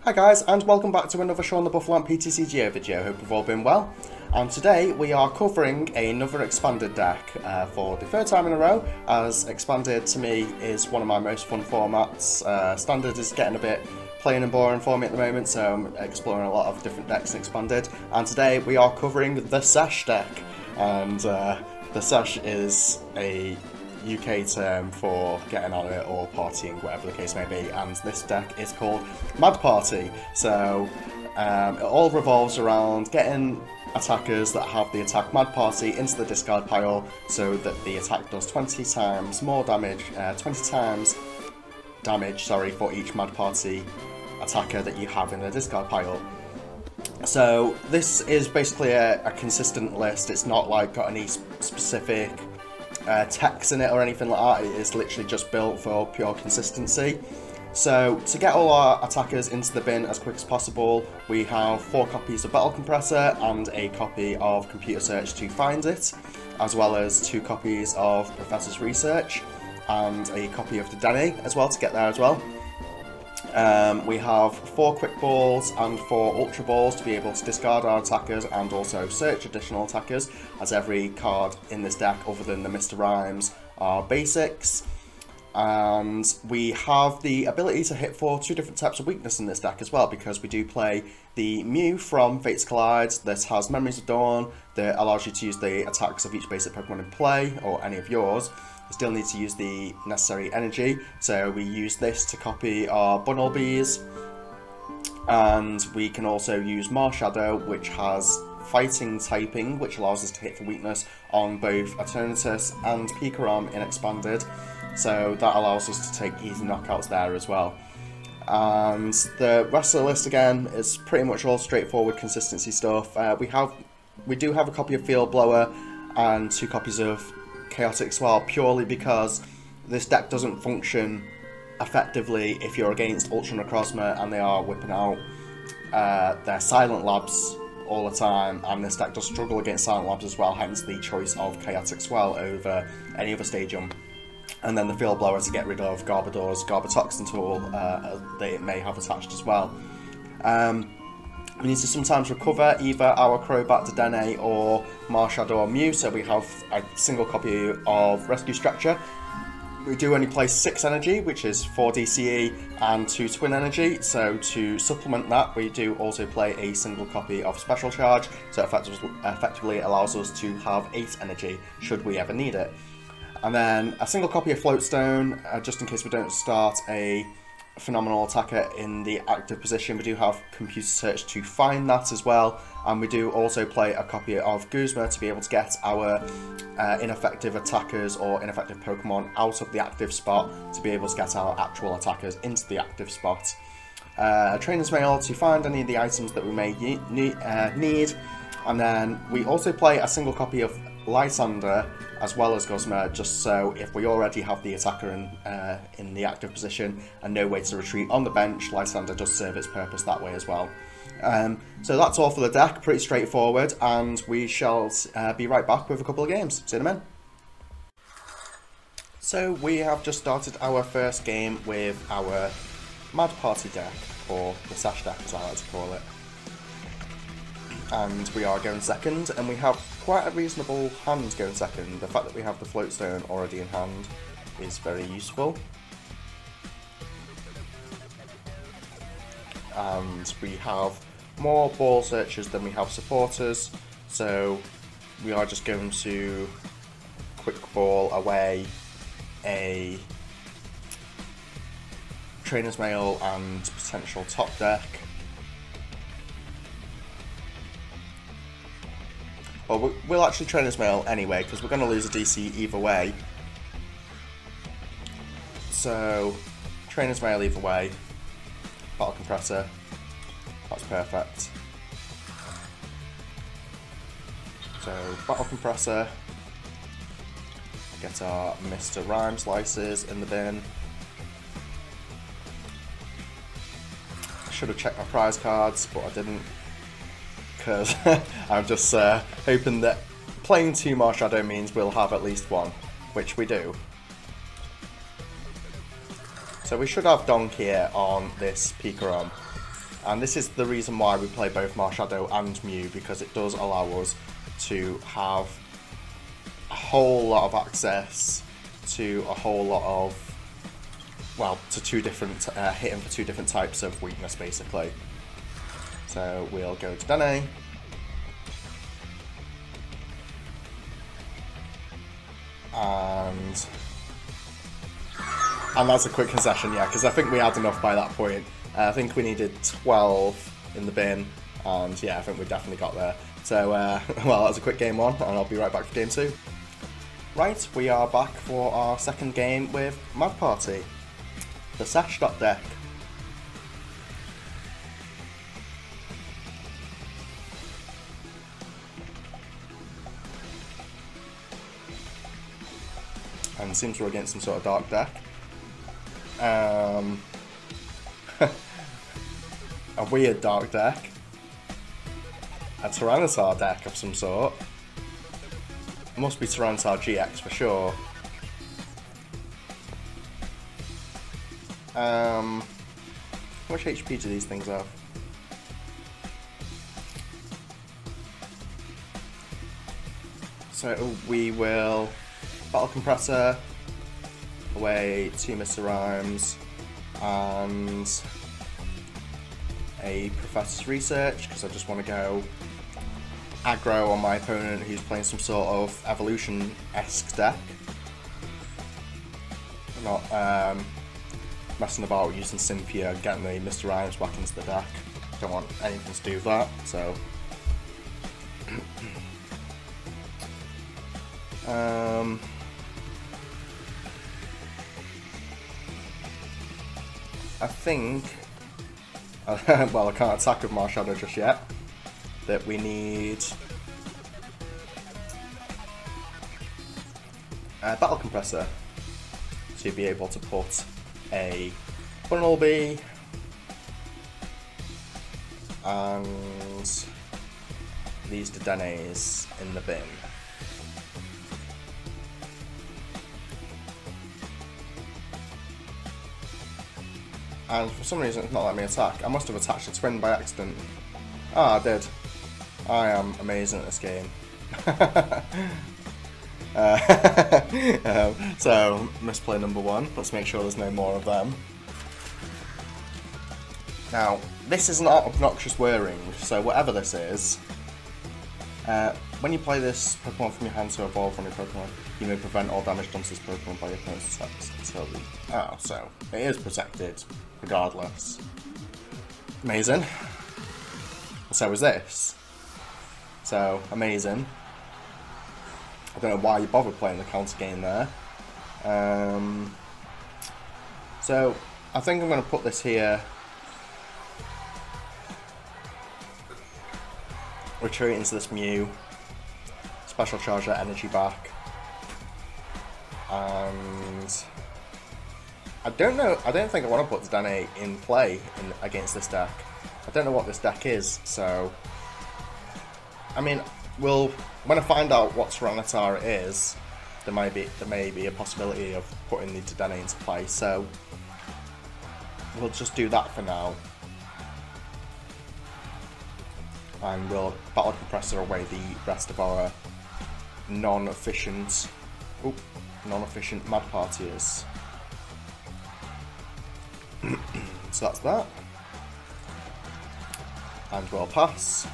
Hi guys, and welcome back to another Shaun the Buffalo PTCGO video. Hope you've all been well. And today we are covering another expanded deck for the third time in a row, as expanded to me is one of my most fun formats. Standard is getting a bit plain and boring for me at the moment, so I'm exploring a lot of different decks in expanded. And today we are covering the Sesh deck, and the Sesh is a UK term for getting on it or partying, whatever the case may be, and this deck is called Mad Party. So it all revolves around getting attackers that have the attack Mad Party into the discard pile so that the attack does 20 times more damage, 20 times damage, sorry, for each Mad Party attacker that you have in the discard pile. So this is basically a consistent list. It's not like got any specific text in it or anything like that. It is literally just built for pure consistency. So to get all our attackers into the bin as quick as possible, we have 4 copies of Battle Compressor and a copy of Computer Search to find it, as well as 2 copies of Professor's Research and a copy of the Danny as well to get there as well. We have 4 Quick Balls and 4 Ultra Balls to be able to discard our attackers and also search additional attackers, as every card in this deck other than the Mr. Rhymes are basics. And we have the ability to hit for 2 different types of weakness in this deck as well, because we do play the Mew from Fates Collide that has Memories of Dawn that allows you to use the attacks of each basic Pokemon in play, or any of yours. You still need to use the necessary energy, so we use this to copy our Bunnelbees, and we can also use Marshadow, which has fighting typing, which allows us to hit for weakness on both Eternatus and Pikarom in Expanded, so that allows us to take easy knockouts there as well. And the rest of the list again is pretty much all straightforward consistency stuff. We do have a copy of Field Blower and 2 copies of Chaotic Swirl, purely because this deck doesn't function effectively if you're against Ultra Necrozma and they are whipping out their Silent Labs all the time, and this deck does struggle against Silent Labs as well, hence the choice of Chaotic Swirl over any other stadium. And then the Field Blower to get rid of Garbodor's Garbotoxin tool that it may have attached as well. We need to sometimes recover either our Crobat, Dedenne, or Marshadow or Mew, so we have a single copy of Rescue Stretcher. We do only play 6 energy, which is 4 DCE and 2 Twin Energy, so to supplement that we do also play a single copy of Special Charge, so effectively allows us to have 8 energy should we ever need it. And then a single copy of Floatstone, just in case we don't start a phenomenal attacker in the active position. We do have Computer Search to find that as well, and we do also play a copy of Guzma to be able to get our ineffective attackers or ineffective Pokemon out of the active spot to be able to get our actual attackers into the active spot. A Trainer's Mail to find any of the items that we may need, and then we also play a single copy of Lysander as well as Guzma, just so if we already have the attacker in the active position and no way to retreat on the bench, Lysander does serve its purpose that way as well. So that's all for the deck, pretty straightforward, and we shall be right back with a couple of games. See you in a minute. So we have just started our first game with our Mad Party deck, or the Sesh deck as I like to call it. And we are going second, and we have quite a reasonable hand going second. The fact that we have the Floatstone already in hand is very useful. And we have more ball searchers than we have supporters, so we are just going to quick ball away a Trainer's Mail and potential top deck. Well, we'll actually Trainer's Mail anyway, because we're going to lose a DC either way. So, Trainer's Mail either way. Battle Compressor. That's perfect. So, Battle Compressor. Get our Mr. Rhyme Slices in the bin. I should have checked my prize cards, but I didn't, because I'm just hoping that playing 2 Marshadow means we'll have at least 1, which we do. So we should have Donk here on this Pikarom. And this is the reason why we play both Marshadow and Mew, because it does allow us to have a whole lot of access to a whole lot of, well, to two different, hitting for two different types of weakness, basically. So we'll go to Dene. And that's a quick concession, yeah, because I think we had enough by that point. I think we needed 12 in the bin, and yeah, I think we definitely got there. So, well, that was a quick game one, and I'll be right back for game two. Right, we are back for our second game with Mad Party, the Sesh deck. And it seems we're against some sort of dark deck. A weird dark deck. A Tyranitar deck of some sort. Must be Tyranitar GX for sure. How much HP do these things have? So we will Battle Compressor, away 2 Mr. Rhymes, and a Professor's Research, because I just want to go aggro on my opponent who's playing some sort of evolution-esque deck. I'm not messing about using Cynthia and getting the Mr. Rhymes back into the deck. Don't want anything to do with that, so. I think, well, I can't attack with Marshadow just yet, that we need a Battle Compressor to be able to put a Bunnelby and these Dedenes in the bin. And for some reason it's not letting me attack. I must have attached a twin by accident. Ah, I did. I am amazing at this game. So, misplay number one. Let's make sure there's no more of them. Now, this is not obnoxious whirring, so whatever this is, when you play this Pokemon from your hand to evolve from your Pokemon, you may prevent all damage done to this Pokemon by your opponent's attacks. So it is protected, regardless. Amazing. So is this. So, amazing. I don't know why you bother playing the counter game there. So, I think I'm going to put this here. Retreat into this Mew. Special charge that energy back. And I don't know, I don't think I want to put Dene in play against this deck. I don't know what this deck is, so I mean, when I find out what Tyranitar it is, there may be a possibility of putting the Dene into play, so we'll just do that for now. And we'll Battle Compressor away the rest of our non-efficient Mad Partiers. So that's that. And we'll pass.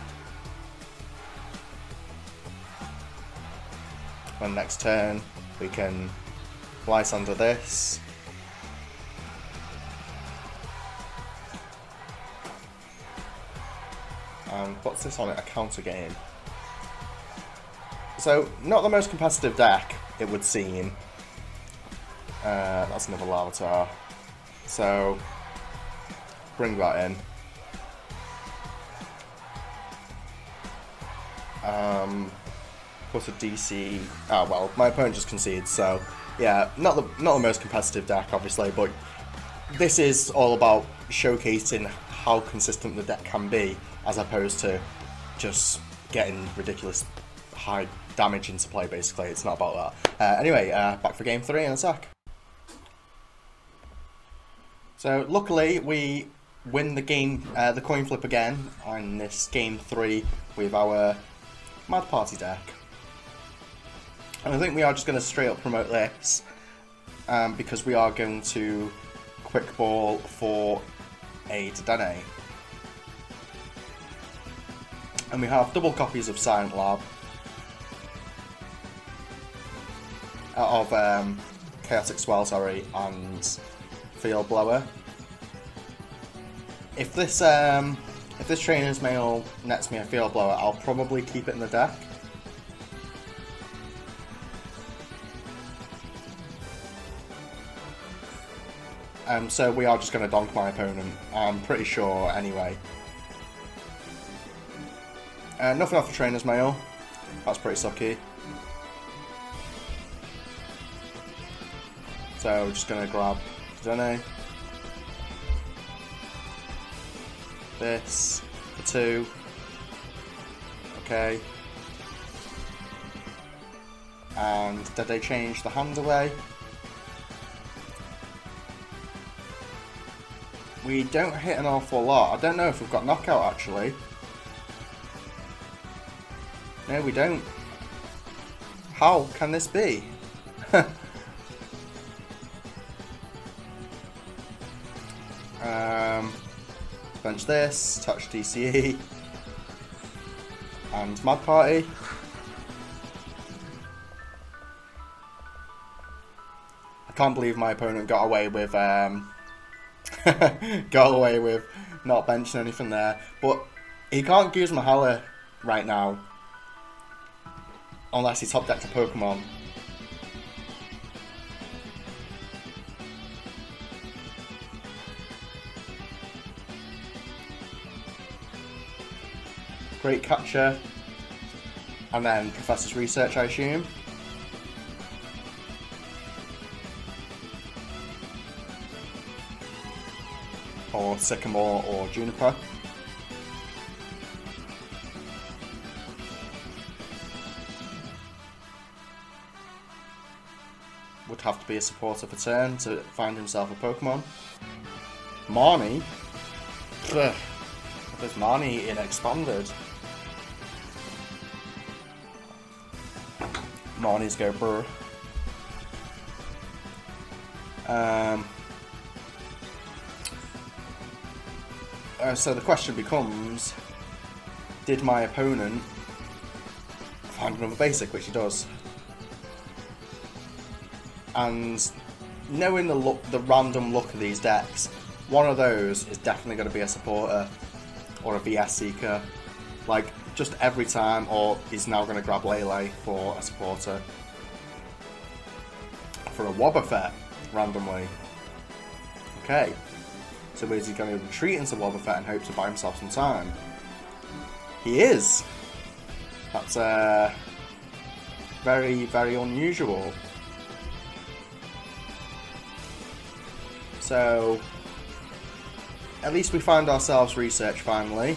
And next turn we can Slice under this. And what's this on it? A counter game. So, not the most competitive deck, it would seem. That's another Larvitar. So, bring that in. Put a DC. Ah, well, my opponent just conceded, so yeah, not the most competitive deck, obviously, but this is all about showcasing how consistent the deck can be, as opposed to just getting ridiculous high damage into play. Basically, it's not about that. Anyway, back for game 3 and attack. So luckily we win the game, the coin flip again on this game 3 with our Mad Party deck. And I think we are just going to straight up promote this because we are going to quick ball for a Dedenne. And we have double copies of Silent Lab, of Chaotic Swell, sorry, and Field Blower. If this Trainer's Mail nets me a Field Blower, I'll probably keep it in the deck. So we are just going to donk my opponent, I'm pretty sure, anyway. Nothing off the Trainer's Mail, that's pretty sucky. So we're just going to grab Dedenne. This for 2. Okay. And did they change the hand away? We don't hit an awful lot. I don't know if we've got knockout actually. No, we don't. How can this be? Bench this, touch DCE, and Mad Party. I can't believe my opponent got away with not benching anything there, but he can't use Mahala right now unless he top decked a Pokemon. Great Catcher, and then Professor's Research, I assume. Or Sycamore or Juniper. Would have to be a supporter for turn to find himself a Pokemon. Marnie? Ugh. There's Marnie in Expanded. Marnie's go brr. So the question becomes, did my opponent find another basic, which he does? And knowing the random look of these decks, one of those is definitely going to be a supporter or a VS Seeker. Like, just every time, or he's now going to grab Lele for a supporter. For a Wobbuffet, randomly. Okay. So is he going to retreat into Wobbuffet and hope to buy himself some time? He is! That's very, very unusual. So, at least we find ourselves Research finally.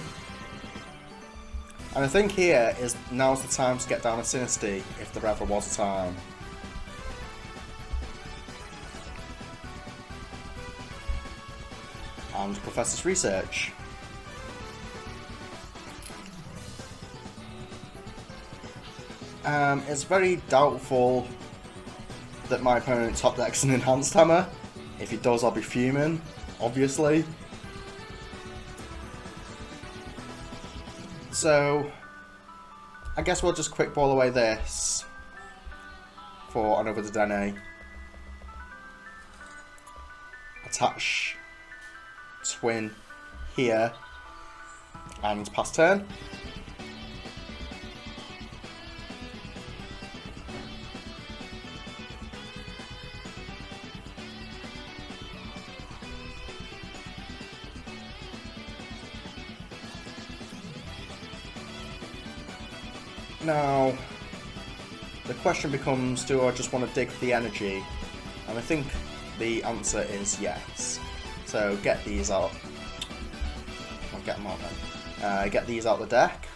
And I think here is now's the time to get down a Sinistea, if there ever was a time. And Professor's Research. It's very doubtful that my opponent top decks an Enhanced Hammer. If he does, I'll be fuming, obviously. So, I guess we'll just quick ball away this for another Dedenne. Attach Twin here and pass turn. Now, the question becomes, do I just want to dig for the energy? And I think the answer is yes. So get these out. I'll get them out then. Get these out the deck.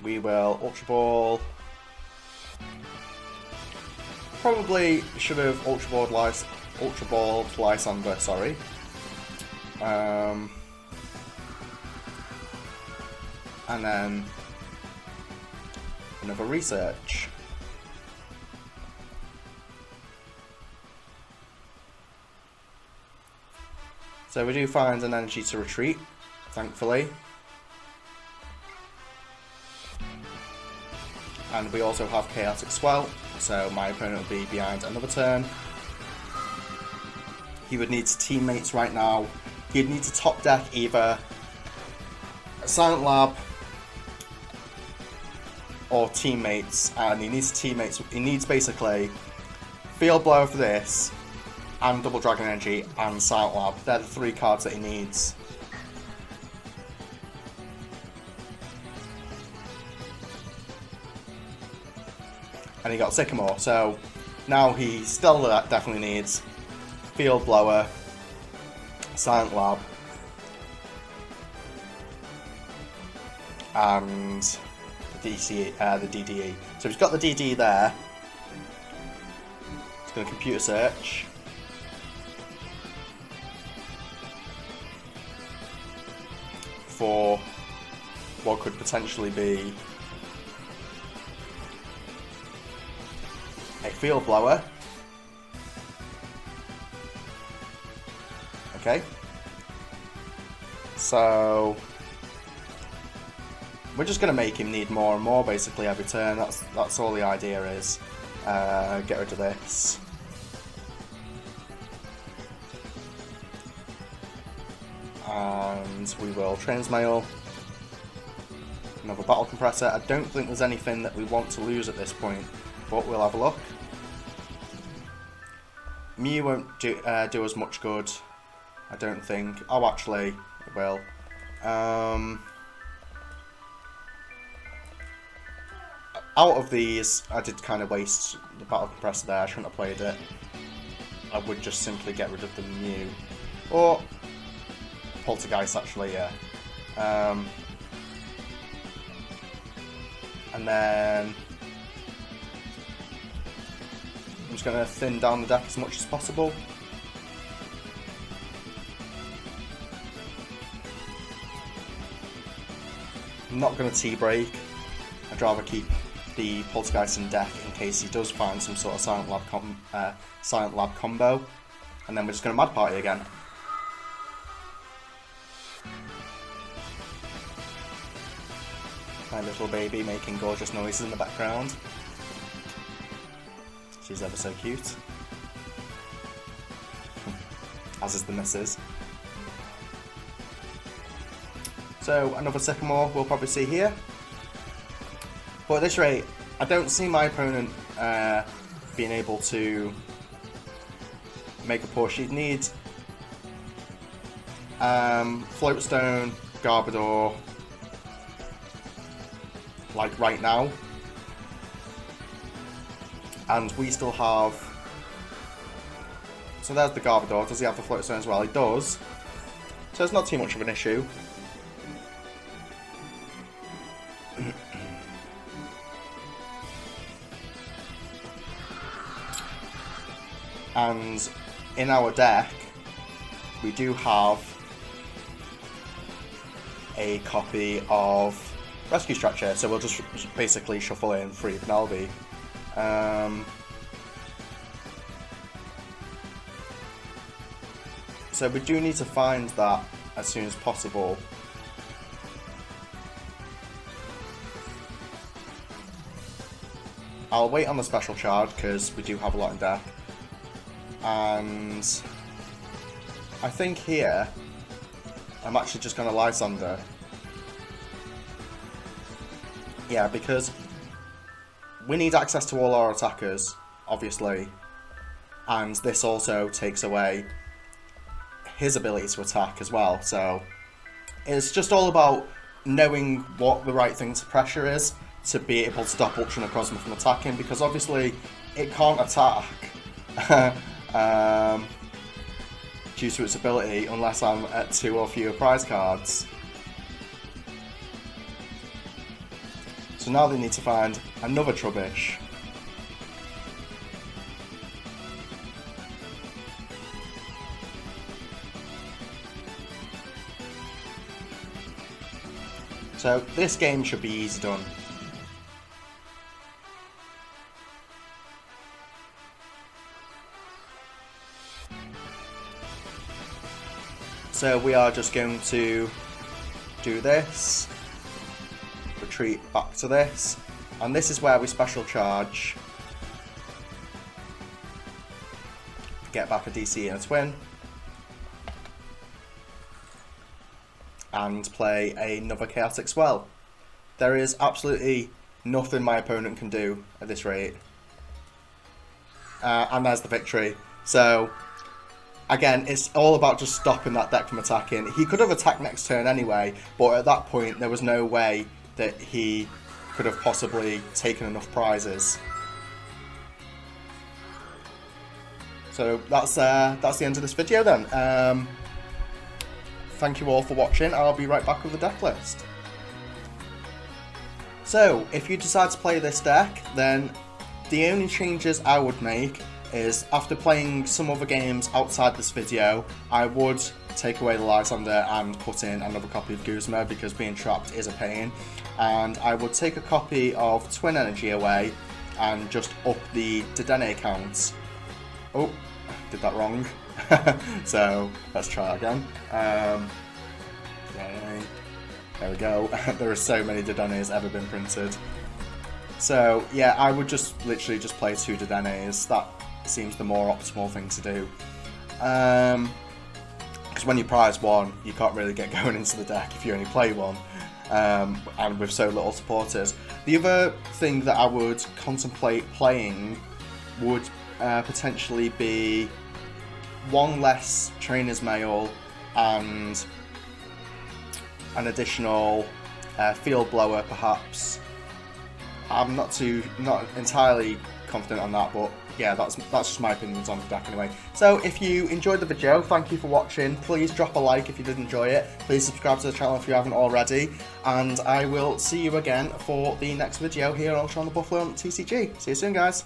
We will Ultra Ball. Probably should have Ultra Balled Ultra Ball to Lysander, sorry. And then another research. So we do find an energy to retreat, thankfully. And we also have Chaotic Swell, so my opponent will be behind another turn. He would need teammates right now. He'd need to top deck either a Silent Lab or teammates, and he needs teammates. He needs basically Field Blower for this, and Double Dragon Energy, and Silent Lab. They're the 3 cards that he needs. And he got Sycamore, so now he still definitely needs Field Blower, Silent Lab, and the DDE. So he's got the DDE there. He's going to computer search. For what could potentially be a Field Blower. Okay. So we're just going to make him need more and more basically every turn. That's all the idea is. Get rid of this. And we will Transmail. Another Battle Compressor. I don't think there's anything that we want to lose at this point, but we'll have a look. Mew won't do us much good, I don't think. Oh, actually, it will. Out of these, I did kind of waste the Battle Compressor there. I shouldn't have played it. I would just simply get rid of the Mew. Or Poltergeist, actually, yeah. And then I'm just going to thin down the deck as much as possible. I'm not going to T-break. I'd rather keep the Poltergeist in deck in case he does find some sort of Silent Lab combo. And then we're just going to Mad Party again. My little baby making gorgeous noises in the background. She's ever so cute. As is the missus. So another Sycamore we'll probably see here. But at this rate, I don't see my opponent being able to make a push. He'd need Floatstone, Garbodor, like right now. And we still have... So there's the Garbodor. Does he have the Floatstone as well? He does. So it's not too much of an issue. And in our deck, we do have a copy of Rescue Structure, so we'll just basically shuffle in 3 Penelope. So we do need to find that as soon as possible. I'll wait on the special charge because we do have a lot in deck. And I think here I'm actually just going to Lysander. Yeah, because we need access to all our attackers, obviously, and this also takes away his ability to attack as well. So it's just all about knowing what the right thing to pressure is to be able to stop Ultra Necrozma from attacking, because obviously it can't attack due to its ability unless I'm at 2 or fewer prize cards. So now they need to find another Trubbish. So this game should be easy done. So we are just going to do this, retreat back to this, and this is where we special charge, get back a DC and a twin, and play another chaotic swell. There is absolutely nothing my opponent can do at this rate. And there's the victory. So again, it's all about just stopping that deck from attacking. He could have attacked next turn anyway, but at that point there was no way that he could have possibly taken enough prizes. So that's the end of this video then. Thank you all for watching. I'll be right back with the deck list. So if you decide to play this deck, then the only changes I would make is, after playing some other games outside this video, I would take away the Lysander and put in another copy of Guzma, because being trapped is a pain. And I would take a copy of Twin Energy away and just up the Dedenne count. Oh, did that wrong. So let's try again. There we go. There are so many Dedennes ever been printed. So yeah, I would just literally just play 2 Dedennes. That seems the more optimal thing to do. Because when you prize 1, you can't really get going into the deck if you only play 1. And with so little supporters. The other thing that I would contemplate playing would potentially be 1 less Trainer's Mail and an additional Field Blower perhaps. I'm not entirely confident on that, but yeah, that's just my opinions on the deck anyway. So if you enjoyed the video, thank you for watching. Please drop a like if you did enjoy it. Please subscribe to the channel if you haven't already. And I will see you again for the next video here on Ultra on the Buffalo on TCG. See you soon, guys.